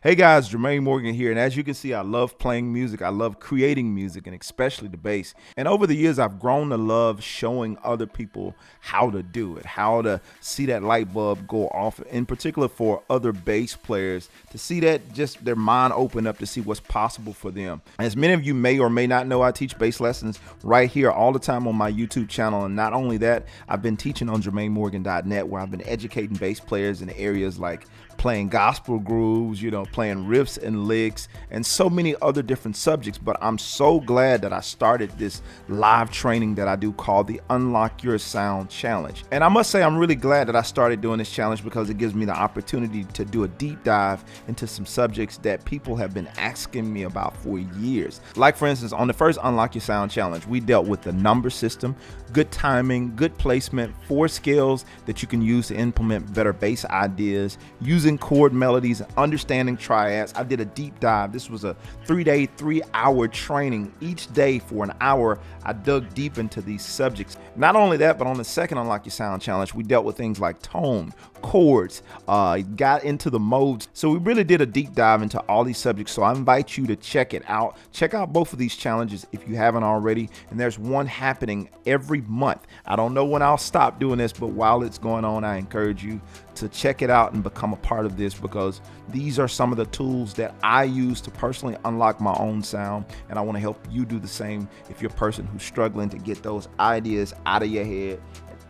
Hey guys, Jermaine Morgan here, and as you can see, I love playing music. I love creating music, and especially the bass. And over the years, I've grown to love showing other people how to do it, how to see that light bulb go off, in particular for other bass players, to see that just their mind open up to see what's possible for them. As many of you may or may not know, I teach bass lessons right here all the time on my YouTube channel. And not only that, I've been teaching on JermaineMorgan.net, where I've been educating bass players in areas like playing gospel grooves, playing riffs and licks, and so many other different subjects. But I'm so glad that I started this live training that I do called the Unlock Your Sound Challenge. And I must say, I'm really glad that I started doing this challenge, because it gives me the opportunity to do a deep dive into some subjects that people have been asking me about for years. Like, for instance, on the first Unlock Your Sound Challenge, we dealt with the number system, good timing, good placement, 4 skills that you can use to implement better bass ideas, using chord melodies, and understanding triads. I did a deep dive. This was a 3-day, 3-hour training. Each day for an hour, I dug deep into these subjects. Not only that, but on the second Unlock Your Sound Challenge, we dealt with things like tone, chords, got into the modes. So we really did a deep dive into all these subjects. So I invite you to check it out. Check out both of these challenges if you haven't already. And there's one happening every month. I don't know when I'll stop doing this, but while it's going on, I encourage you to check it out and become a part of this, because these are some of the tools that I use to personally unlock my own sound. And I want to help you do the same if you're a person who's struggling to get those ideas out of your head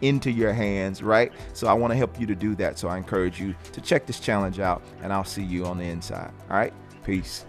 into your hands, right? So I want to help you to do that. So I encourage you to check this challenge out, and I'll see you on the inside. All right, peace.